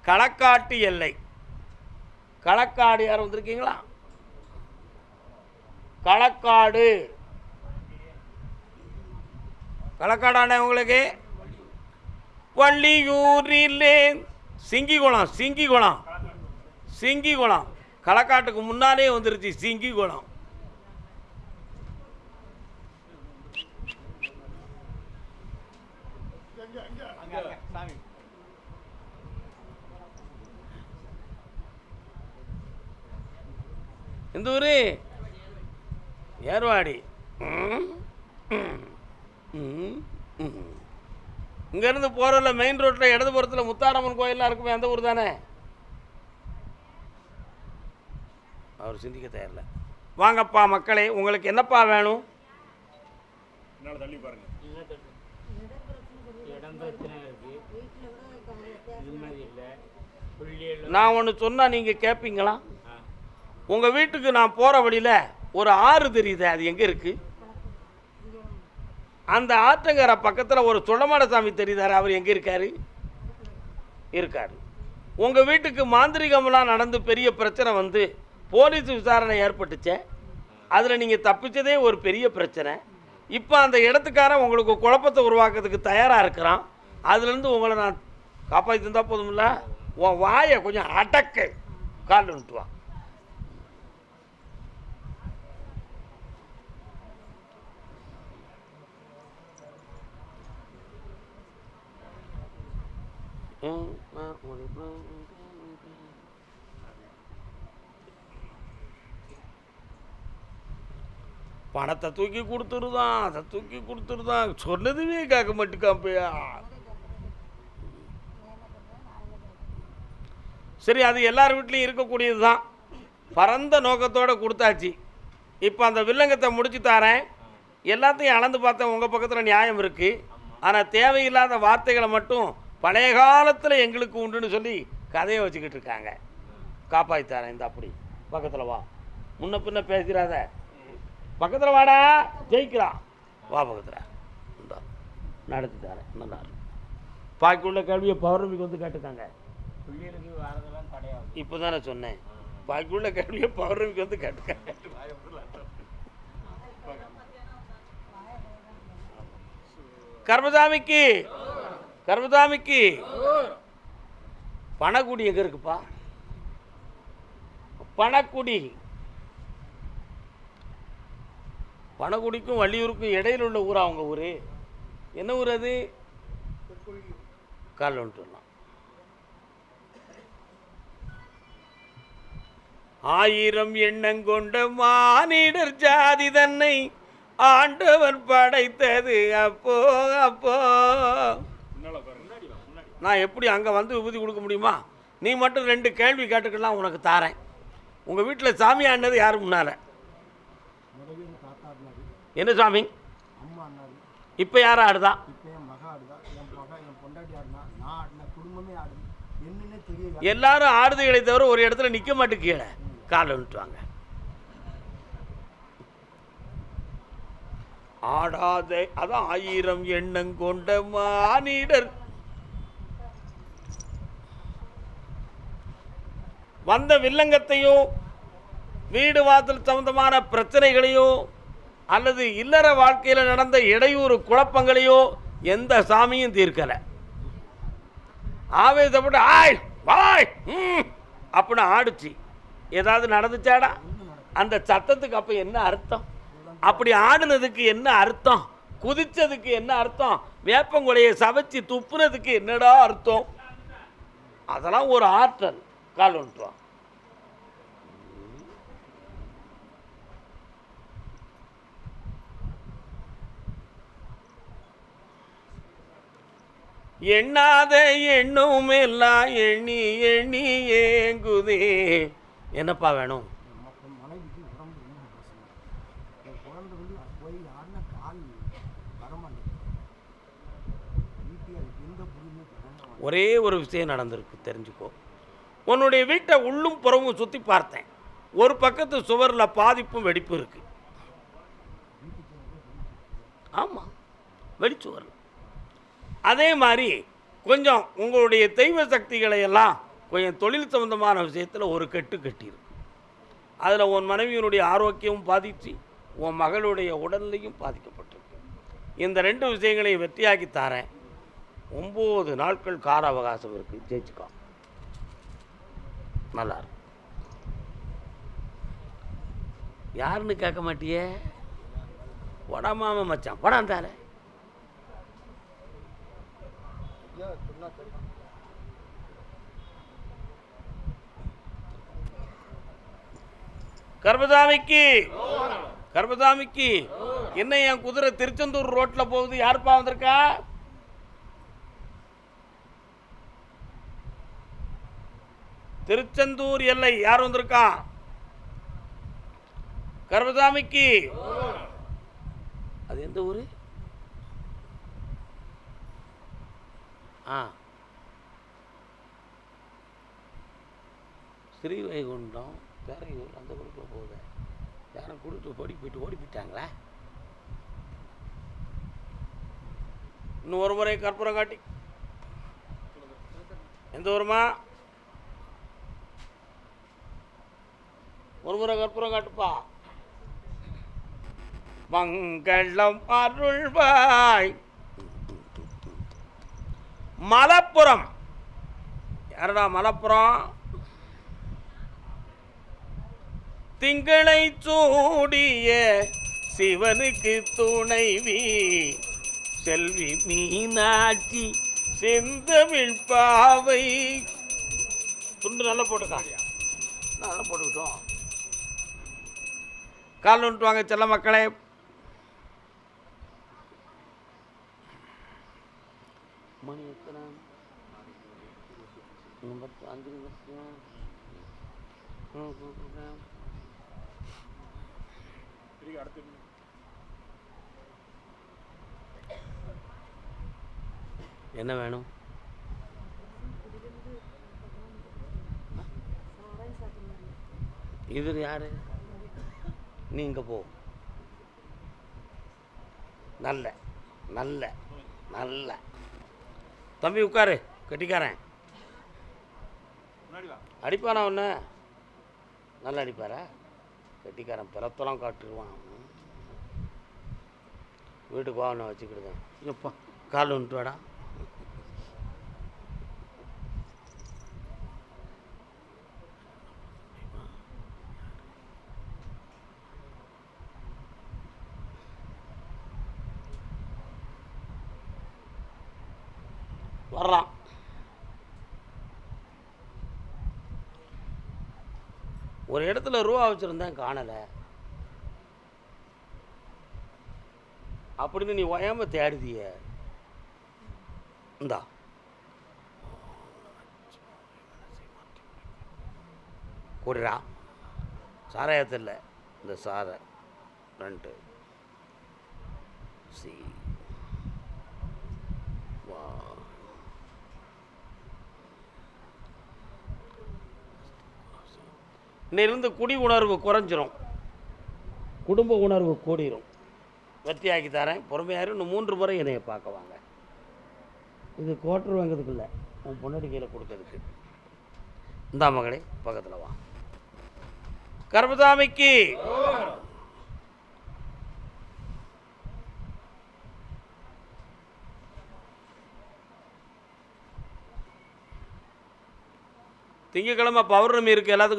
களக்காட்டு எல்லை. களக்காடு யாரும் வந்திருக்கீங்களா? களக்காடு களக்காடானே உங்களுக்கு வள்ளியூரிலே சிங்கிகுளம். சிங்கிகுளம் சிங்கிகுளம் களக்காட்டுக்கு முன்னாலே வந்துருச்சு சிங்கிகுளம். இந்த ஊர் ஏர்வாடி. இங்கேருந்து போகிறதில்ல மெயின் ரோட்டில் இடதுபுறத்தில் முத்தாரம்மன் கோயிலெலாம் இருக்குமே, அந்த ஊர் தானே? அவர் சிந்திக்க தயாரில்லை. வாங்கப்பா மக்களே, உங்களுக்கு என்னப்பா வேணும்? தள்ளி பாருங்க. நான் ஒன்று சொன்னால் நீங்கள் கேட்பீங்களா? உங்கள் வீட்டுக்கு நான் போகிற வழியில் ஒரு ஆறு தெரியுது, அது எங்கே இருக்குது? அந்த ஆற்றங்கரை பக்கத்தில் ஒரு சுடமாடசாமி தெரியுதாரு, அவர் எங்கே இருக்கார்? இருக்கார். உங்கள் வீட்டுக்கு மாந்திரிகமெல்லாம் நடந்து பெரிய பிரச்சனை வந்து போலீஸ் விசாரணை ஏற்பட்டுச்சே, அதில் நீங்கள் தப்பிச்சதே ஒரு பெரிய பிரச்சனை. இப்போ அந்த இடத்துக்காரன் உங்களுக்கு குழப்பத்தை உருவாக்குறதுக்கு தயாராக இருக்கிறான். அதுலேருந்து உங்களை நான் காப்பாற்றி தந்தால் போதுமில்ல? உன் வாயை கொஞ்சம் அடக்கு, காலில் விட்டுவா. பணத்தை தூக்கி கொடுத்துருதான், அதை தூக்கி கொடுத்துருதான், சொன்னதுமே கேட்க மாட்டேக்காப்பையா. சரி, அது எல்லார் வீட்லேயும் இருக்கக்கூடியது தான். பரந்த நோக்கத்தோடு கொடுத்தாச்சு. இப்போ அந்த வில்லங்கத்தை முடிச்சு தரேன். எல்லாத்தையும் அளந்து பார்த்தேன், உங்கள் பக்கத்தில் நியாயம் இருக்குது. ஆனால் தேவையில்லாத வார்த்தைகளை மட்டும் பழைய காலத்தில் எங்களுக்கு உண்டுன்னு சொல்லி கதையை வச்சுக்கிட்டு இருக்காங்க. காப்பாற்றி தரேன். இந்த அப்படி பக்கத்தில் வா, முன்ன பின்ன பேசுகிறாத, பக்கத்தில் வாடா, ஜெயிக்கிறான், வா பக்கத்தில் இந்த நடத்தி தரேன். நல்லா பாக்கியுள்ள கேள்வியை பௌர்ணமிக்கு வந்து கேட்டுக்காங்க. இப்போ தானே சொன்னேன், பாக்கியுள்ள கேள்வியை பௌர்ணமிக்கு வந்து கேட்டுக்காங்க. கர்மசாமிக்கு கர்மசாமிக்கு பணக்குடி எங்கே இருக்குப்பா? பணக்குடி. பணக்குடிக்கும் வள்ளியூருக்கும் இடையில் உள்ள ஊரா அவங்க ஊர்? என்ன ஊர் அது? காலில் வந்துட்டு. 1000 எண்ணங்கொண்ட மானிடர் ஜாதி தன்னை ஆண்டவன் படைத்தது அப்போ அப்போ. நான் எப்படி அங்கே வந்து விபூதி கொடுக்க முடியுமா? நீ மட்டும் 2 கேள்வி கேட்டுக்கலாம், உனக்கு தாரேன். உங்கள் வீட்டில் சாமி ஆடினது யார் முன்னால்? என்ன சாமி? இப்போ யாரும் ஆடுதா? எல்லாரும் ஆடுதுகளை தவிர ஒரு இடத்துல நிற்க மாட்டேங்கீழ, காலை விட்டுவாங்க. ஆடாத அதான் 1000 எண்ணங்கொண்ட மானிடர். வந்த வில்லங்கத்தையோ வீடு வாசல் சம்பந்தமான பிரச்சனைகளையோ அல்லது இல்லற வாழ்க்கையில் நடந்த இடையூறு குழப்பங்களையோ எந்த சாமியும் தீர்க்கலை. ஆவேசப்பட்டு ஆய் வாய் அப்படின்னு ஆடுச்சு. ஏதாவது நடந்துச்சாடா? அந்த சத்தத்துக்கு அப்போ என்ன அர்த்தம்? அப்படி ஆடுனதுக்கு என்ன அர்த்தம்? குதிச்சதுக்கு என்ன அர்த்தம்? வேப்பங்குலையை சவைச்சு துப்புனதுக்கு என்னடா அர்த்தம்? அதெல்லாம் ஒரு ஆற்றல். கால் வந்துட்டுவான். எண்ணாத எண்ணும் எல்லாம் எண்ணி எண்ணி ஏங்குதே. என்னப்பா வேணும்? ஒரே ஒரு விஷயம் நடந்திருக்கு, தெரிஞ்சுக்கோ. உன்னுடைய வீட்டை உள்ளும் புறமும் சுற்றி பார்த்தேன். ஒரு பக்கத்து சுவரில் பாதிப்பும் வெடிப்பும் இருக்கு. ஆமாம், வெடிச்சுவர். அதே மாதிரி கொஞ்சம் உங்களுடைய தெய்வ சக்திகளை எல்லாம் கொஞ்சம் தொழில் சம்பந்தமான விஷயத்தில் ஒரு கட்டு கட்டியிருக்கு. அதில் உன் மனைவியினுடைய ஆரோக்கியமும் பாதித்து உன் மகளுடைய உடல்லையும் பாதிக்கப்பட்டிருக்கு. இந்த 2 விஷயங்களையும் வெற்றியாக்கி தாரேன். 9 நாட்கள் கால அவகாசம் இருக்குது, ஜெயிச்சுக்கோ. நல்லா இருக்கு. யாருன்னு கேட்க மாட்டியே, வடமாம மச்சான் படம் தார. கர்மசாமிக்கு கர்மசாமிக்கு என்ன என் குதிரை திருச்செந்தூர் ரோட்ல போகுது, யாருப்பா வந்திருக்கா? திருச்செந்தூர் எல்லை யார் வந்திருக்கா? கர்மசாமிக்கு. அது எந்த ஊரு? ஸ்ரீவைகுண்டம் பேரையூர் அந்த குரூப்பில் போகுது. யாரும் கொடுத்து ஓடி போயிட்டாங்களா? இன்னும் ஒரு முறை கற்பூரம் காட்டி. எந்த ஊருமா? ஒரு முறை கற்பூரம் காட்டுப்பா. மங்களம் அருள்வாய். மலப்புரம். யாரடா மலப்புரம்? திங்களை சூடிய சிவனுக்கு துணைவி செல்வி மீனாட்சி செந்தமிழ் பாவை. துண்டு நல்லா போட்டுக்கா. நல்லா போட்டுக்கிட்டோம். கால் வந்துட்டு வாங்க செல்ல மக்களே. மணி எத்தனை? 5 நிமிஷம். என்ன வேணும்? இது யாரு? நீ இங்கே போ. நல்ல நல்ல நல்ல தம்பி உட்காரு. கட்டிக்காரன் அடிப்பானா? ஒன்று நல்லா அடிப்பாரா? கட்டிக்காரன் பிறத்தெல்லாம் காட்டுருவான். வீட்டுக்கு வா, நான் வச்சுக்கிடுதேன். எப்பா கால் வந்துட்டு வாடா. வர்றான். ஒரு இடத்துல ரூபா வச்சுருந்தேன், காணலை அப்படின்னு நீ ஓயாம தேடுதிய. இந்தா கூடுறா. சாராயத்தில் இந்த சாரை 2 சி வா. இன்னிலிருந்து குடி உணர்வு குறைஞ்சிரும், குடும்ப உணர்வு கூடிரும். வெற்றியாக்கி தரேன். பொறுமையாரு. இன்னும் 3 முறை என்னைய பார்க்க வாங்க. இது கோட்டர் வாங்கிறதுக்கு இல்லை, உன் பொண்ணடி கையில் கொடுக்கறதுக்கு. இந்தா மகளே, பக்கத்தில் வா. கர்மசாமிக்கு திங்கக்கிழமை பௌர்ணமி இருக்குது. எல்லாத்துக்கும்